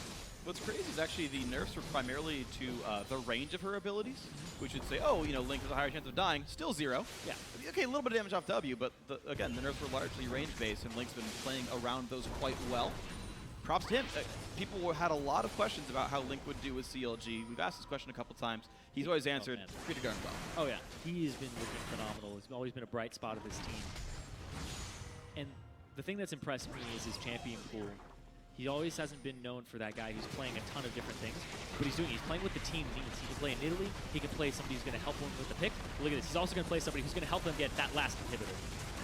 What's crazy is actually the nerfs were primarily to the range of her abilities, which would say, oh, you know, Link has a higher chance of dying. Still 0. Yeah. Okay, a little bit of damage off W, but again, the nerfs were largely range-based, and Link's been playing around those quite well. Props to him. People had a lot of questions about how Link would do with CLG. We've asked this question a couple times. He's always answered pretty darn well. Oh, yeah. He's been looking phenomenal. He's always been a bright spot of his team. And the thing that's impressed me is his champion pool. He always hasn't been known for that guy who's playing a ton of different things. But he's playing what the team needs. He can play in Italy. He can play somebody who's going to help him with the pick. But look at this. He's also going to play somebody who's going to help him get that last inhibitor.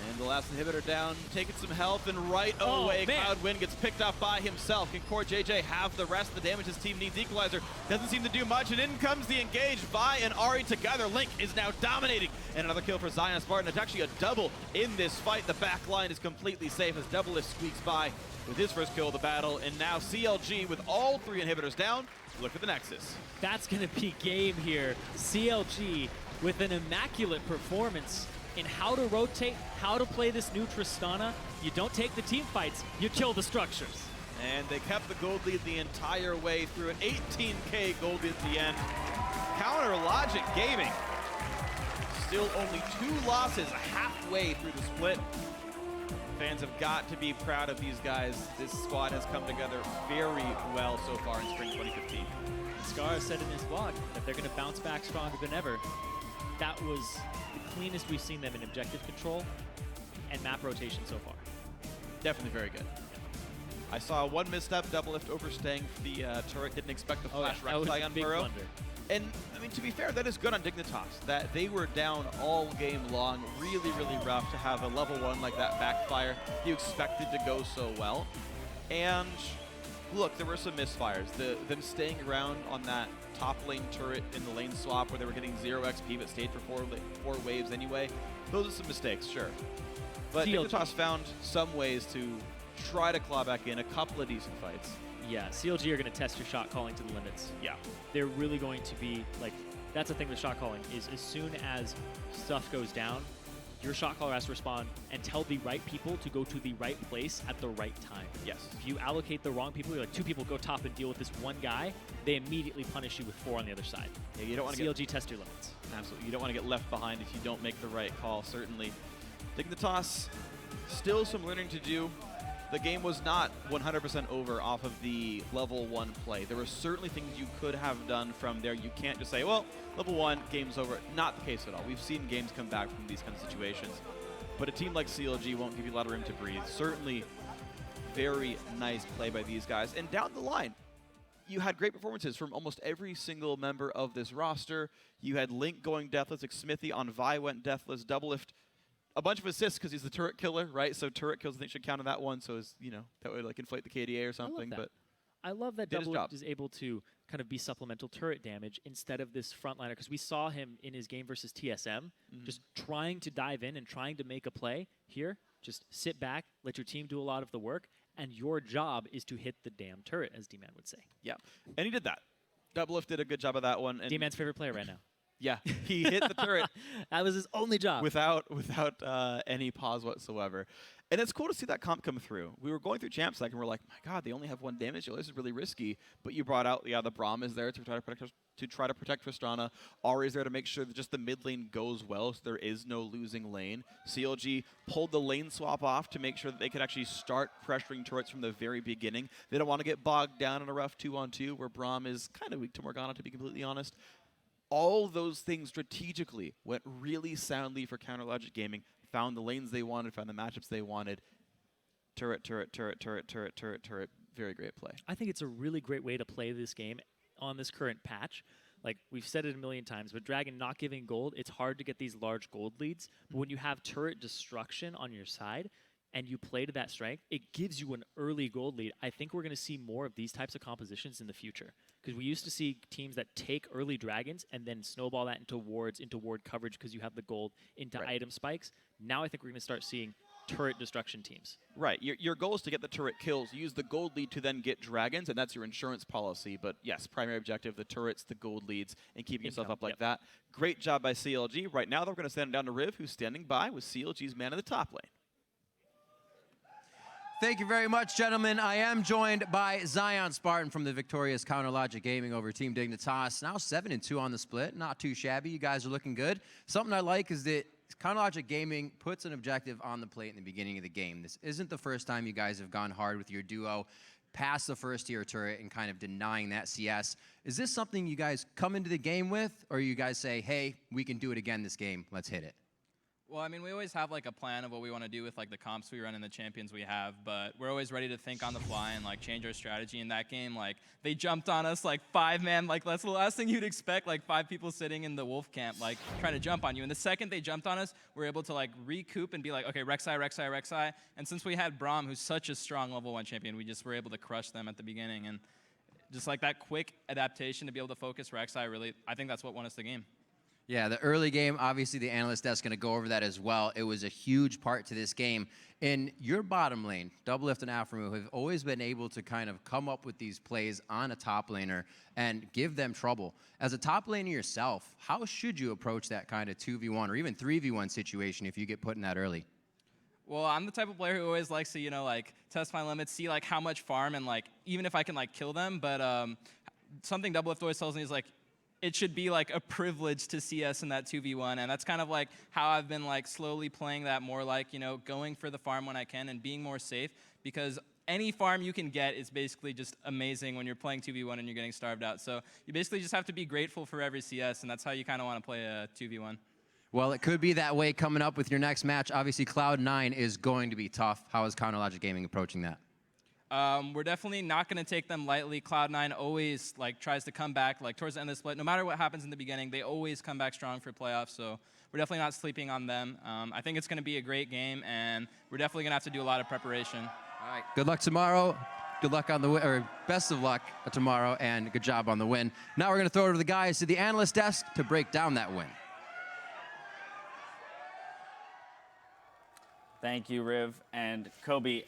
And the last inhibitor down, taking some health, and right away, Cloud9 gets picked off by himself. Can Core JJ have the rest of the damage his team needs? Equalizer doesn't seem to do much, and in comes the engage. Vi and Ahri together. Link is now dominating. And another kill for Zion Spartan. It's actually a double in this fight. The back line is completely safe as Double Lift squeaks by with his first kill of the battle. And now CLG with all 3 inhibitors down. Look at the Nexus. That's going to be game here. CLG with an immaculate performance in how to rotate, how to play this new Tristana. You don't take the team fights, you kill the structures. And they kept the gold lead the entire way through an 18K gold lead at the end. Counter Logic Gaming. Still only 2 losses halfway through the split. Fans have got to be proud of these guys. This squad has come together very well so far in spring 2015. Scar said in his vlog that they're going to bounce back stronger than ever. That was the cleanest we've seen them in objective control and map rotation so far. Definitely very good. I saw one misstep, Double Lift overstaying the turret, didn't expect the flash rectify on Burrow. And, I mean, to be fair, that is good on Dignitas, that they were down all game long, really, really rough to have a level 1 like that backfire. You expected to go so well. And, look, there were some misfires. Them staying around on that top lane turret in the lane swap where they were getting 0 XP but stayed for 4 waves anyway. Those are some mistakes, sure. But Dignitas found some ways to try to claw back in a couple of decent fights. Yeah, CLG are going to test your shot calling to the limits. Yeah. They're really going to be, like, that's the thing with shot calling, is as soon as stuff goes down, your shot caller has to respond and tell the right people to go to the right place at the right time. Yes. If you allocate the wrong people, you're like 2 people go top and deal with this one guy, they immediately punish you with 4 on the other side. Yeah, you don't want to CLG test your limits. Absolutely. You don't want to get left behind if you don't make the right call, certainly. Dignitas, still some learning to do. The game was not 100% over off of the level 1 play. There were certainly things you could have done from there. You can't just say, well, level 1, game's over. Not the case at all. We've seen games come back from these kinds of situations. But a team like CLG won't give you a lot of room to breathe. Certainly very nice play by these guys. And down the line, you had great performances from almost every single member of this roster. You had Link going deathless, Smithy on Vi went deathless, Double Lift a bunch of assists because he's the turret killer, right? So turret kills, I think, should count on that one. So, that would like inflate the KDA or something. I love that Double Lift is able to kind of be supplemental turret damage instead of this frontliner, because we saw him in his game versus TSM just trying to dive in and trying to make a play. Here, just sit back, let your team do a lot of the work, and your job is to hit the damn turret, as D-Man would say. Yeah, and he did that. Double Lift did a good job of that one. D-Man's favorite player right now. Yeah, he hit the turret That was his only job. without any pause whatsoever. And it's cool to see that comp come through. We were going through champ sec and we're like, my God, they only have 1 damage dealer. This is really risky. But you brought out, the Braum is there to try to protect Tristana. Ahri is there to make sure that just the mid lane goes well, so there is no losing lane. CLG pulled the lane swap off to make sure that they could actually start pressuring turrets from the very beginning. They don't want to get bogged down in a rough 2-on-2 where Braum is kind of weak to Morgana, to be completely honest. All those things strategically went really soundly for Counter Logic Gaming. Found the lanes they wanted, found the matchups they wanted. Turret, turret, turret, turret, turret, turret, turret. Very great play. I think it's a really great way to play this game on this current patch. Like, we've said it a million times, but Dragon not giving gold, it's hard to get these large gold leads. But when you have turret destruction on your side and you play to that strength, it gives you an early gold lead. I think we're going to see more of these types of compositions in the future. Because we used to see teams that take early dragons and then snowball that into wards, into ward coverage because you have the gold, into item spikes. Now I think we're going to start seeing turret destruction teams. Right. Your goal is to get the turret kills. Use the gold lead to then get dragons, and that's your insurance policy. But yes, primary objective, the turrets, the gold leads, and keeping yourself up like that. Great job by CLG. Right now, they're going to send it down to Riv, who's standing by with CLG's man in the top lane. Thank you very much, gentlemen. I am joined by Zion Spartan from the victorious Counter Logic Gaming over Team Dignitas. Now 7-2 on the split. Not too shabby. You guys are looking good. Something I like is that Counter Logic Gaming puts an objective on the plate in the beginning of the game. This isn't the first time you guys have gone hard with your duo past the first tier turret and kind of denying that CS. Is this something you guys come into the game with, or you guys say, hey, we can do it again this game, let's hit it? Well, I mean, we always have like a plan of what we want to do with like the comps we run and the champions we have, but we're always ready to think on the fly and like change our strategy in that game. Like they jumped on us like 5-man, like that's the last thing you'd expect, like 5 people sitting in the wolf camp, like trying to jump on you. And the second they jumped on us, we're able to like recoup and be like, okay, Rek'Sai, Rek'Sai, Rek'Sai. And since we had Braum, who's such a strong level 1 champion, we just were able to crush them at the beginning. And just like that quick adaptation to be able to focus Rek'Sai, really, I think that's what won us the game. Yeah, the early game, obviously the analyst desk is going to go over that as well. It was a huge part to this game. In your bottom lane, Doublelift and Afremu have always been able to kind of come up with these plays on a top laner and give them trouble. As a top laner yourself, how should you approach that kind of 2v1 or even 3v1 situation if you get put in that early? Well, I'm the type of player who always likes to, you know, like test my limits, see like how much farm and like even if I can like kill them. But something Doublelift always tells me is like, it should be like a privilege to see us in that 2v1, and that's kind of like how I've been like slowly playing that more, like, you know, going for the farm when I can and being more safe, because any farm you can get is basically just amazing when you're playing 2v1 and you're getting starved out. So you basically just have to be grateful for every CS, and that's how you kind of want to play a 2v1. Well, it could be that way coming up with your next match. Obviously, Cloud9 is going to be tough. How is Counter Logic Gaming approaching that? We're definitely not going to take them lightly. Cloud9 always like tries to come back like towards the end of the split. No matter what happens in the beginning, they always come back strong for playoffs. So we're definitely not sleeping on them. I think it's going to be a great game, and we're definitely going to have to do a lot of preparation. All right. Good luck tomorrow. Good luck on the win, or best of luck tomorrow, and good job on the win. Now we're going to throw it to the guys to the analyst desk to break down that win. Thank you, Riv and Kobe.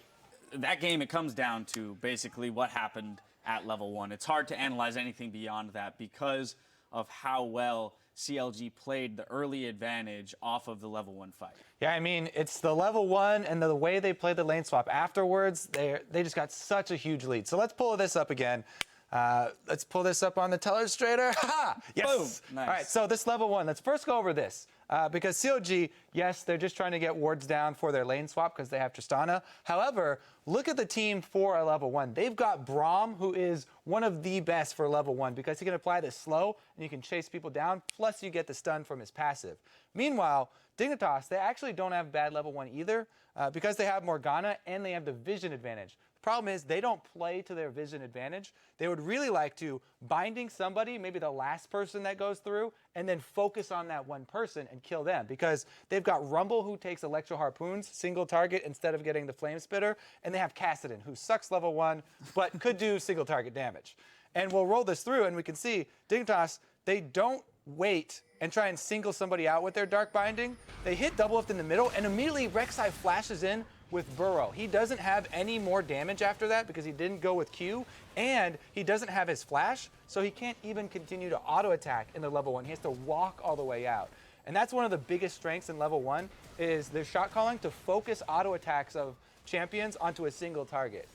That game, it comes down to basically what happened at level 1. It's hard to analyze anything beyond that because of how well CLG played the early advantage off of the level 1 fight. Yeah, I mean, it's the level 1 and the way they played the lane swap afterwards. They just got such a huge lead. So let's pull this up again. Let's pull this up on the telestrator. Ha! Yes. Boom. Nice. All right, so this level 1, let's first go over this. Because CLG, yes, they're just trying to get wards down for their lane swap because they have Tristana. However, look at the team for a level 1. They've got Braum, who is one of the best for level 1 because he can apply this slow and you can chase people down, plus you get the stun from his passive. Meanwhile, Dignitas, they actually don't have bad level 1 either because they have Morgana and they have the vision advantage. The problem is they don't play to their vision advantage. They would really like to binding somebody, maybe the last person that goes through, and then focus on that one person and kill them because they've got Rumble who takes Electro Harpoons, single target instead of getting the Flame Spitter, and they have Kassadin who sucks level 1 but could do single target damage. And we'll roll this through and we can see Dignitas, they don't wait and try and single somebody out with their Dark Binding. They hit Doublelift in the middle and immediately Rek'Sai flashes in with Burrow. He doesn't have any more damage after that because he didn't go with Q, and he doesn't have his flash, so he can't even continue to auto attack in the level 1. He has to walk all the way out. And that's one of the biggest strengths in level 1 is their shot calling to focus auto attacks of champions onto a single target.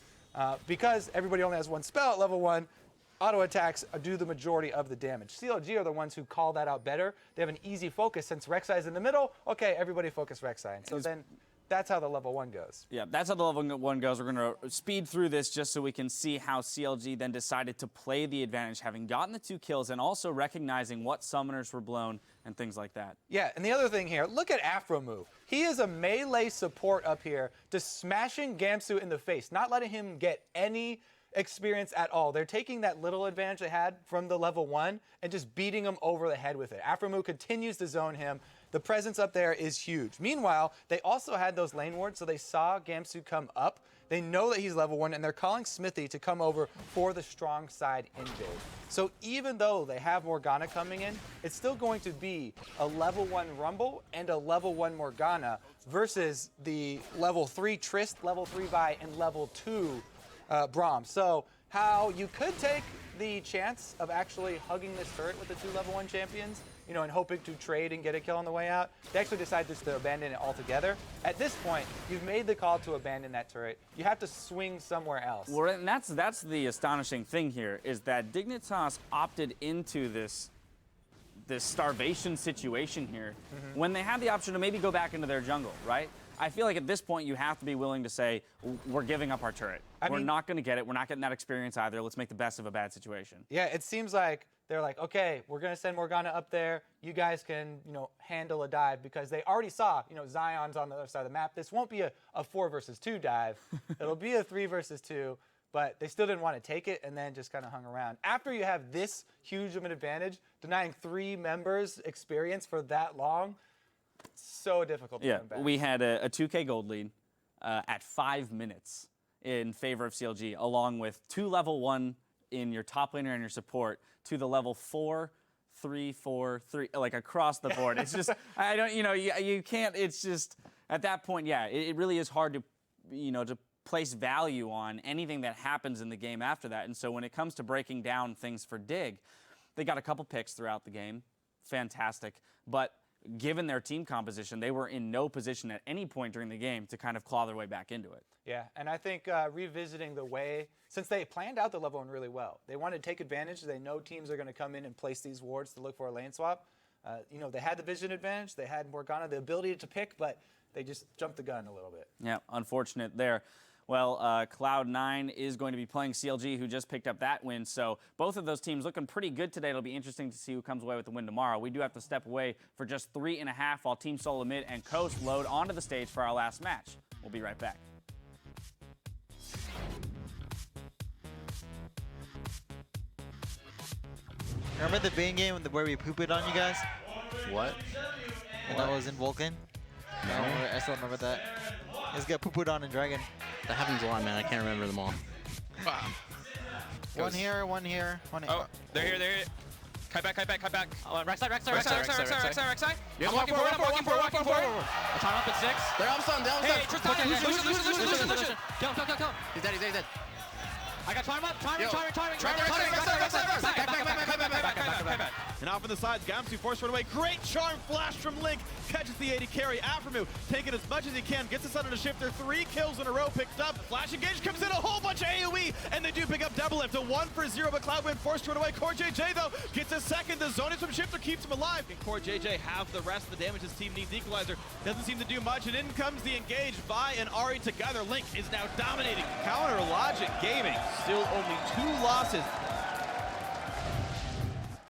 Because everybody only has one spell at level 1, auto attacks do the majority of the damage. CLG are the ones who call that out better. They have an easy focus since Rek'Sai is in the middle. Okay, everybody focus Rek'Sai. And so then that's how the level 1 goes. Yeah, that's how the level 1 goes. We're going to speed through this just so we can see how CLG then decided to play the advantage, having gotten the 2 kills and also recognizing what summoners were blown and things like that. Yeah, and the other thing here, look at Afromu. He is a melee support up here, just smashing Gamsu in the face, not letting him get any experience at all. They're taking that little advantage they had from the level 1 and just beating him over the head with it. Afromu continues to zone him. The presence up there is huge. Meanwhile, they also had those lane wards, so they saw Gamsu come up. They know that he's level 1, and they're calling Smithy to come over for the strong side invade. So even though they have Morgana coming in, it's still going to be a level 1 Rumble and a level 1 Morgana versus the level 3 Trist, level 3 Vi, and level 2 Braum. So how you could take the chance of actually hugging this turret with the 2 level 1 champions, you know, and hoping to trade and get a kill on the way out, they actually decide just to abandon it altogether. At this point, you've made the call to abandon that turret. You have to swing somewhere else. Well, and that's the astonishing thing here, is that Dignitas opted into this starvation situation here when they had the option to maybe go back into their jungle, right? I feel like at this point you have to be willing to say, we're giving up our turret. We're not going to get it. We're not getting that experience either. Let's make the best of a bad situation. Yeah, it seems like they're like, okay, we're going to send Morgana up there. You guys can, you know, handle a dive, because they already saw, you know, Zion's on the other side of the map. This won't be a 4 versus 2 dive. It'll be a 3 versus 2, but they still didn't want to take it and then just kind of hung around. After you have this huge of an advantage, denying 3 members experience for that long, so difficult to come back. We had a 2K gold lead at 5 minutes in favor of CLG, along with 2 level 1 in your top laner and your support to the level 4, 3, 4, 3, like across the board. It's just, I don't, you know, you can't, it's just, at that point, yeah, it really is hard to, you know, to place value on anything that happens in the game after that. And so when it comes to breaking down things for Dig, they got a couple picks throughout the game. Fantastic. But given their team composition, they were in no position at any point during the game to kind of claw their way back into it. Yeah, and I think revisiting the way, since they planned out the level 1 really well, they wanted to take advantage. They know teams are going to come in and place these wards to look for a lane swap. You know, they had the vision advantage. They had Morgana, the ability to pick, but they just jumped the gun a little bit. Yeah, unfortunate there. Well, Cloud9 is going to be playing CLG, who just picked up that win. So both of those teams looking pretty good today. It'll be interesting to see who comes away with the win tomorrow. We do have to step away for just 3.5 while Team Solo Mid and Coast load onto the stage for our last match. We'll be right back. Remember the Bane game where we pooped on you guys? What? And that was in Vulcan? No. I still remember that. Let's get pooped on in Dragon. That happens a lot, man. I can't remember them all. Wow. One here, one here, one here. Oh, they're here, they're here. Kite back. Rek'Sai. I'm walking forward. I'm trying up at 6. They're up some, they're up some. Hey, Tristan, Lucian. Kill him. He's dead. I got charm up. Charming. Back. And off on the sides, Gamsu forced run away. Great charm flash from Link. Catches the 80 carry. Afremu taking as much as he can. Gets us under the shifter. 3 kills in a row picked up. Flash engage comes in. A whole bunch of AoE. And they do pick up double lift. A 1-for-0, but Cloud9 forced to run away. Core JJ, though, gets a second. The zone is from shifter. Keeps him alive. Can Core JJ have the rest of the damage his team needs? Equalizer doesn't seem to do much. And in comes the engage. Vi and Ahri together. Link is now dominating. Counter Logic Gaming. Still only 2 losses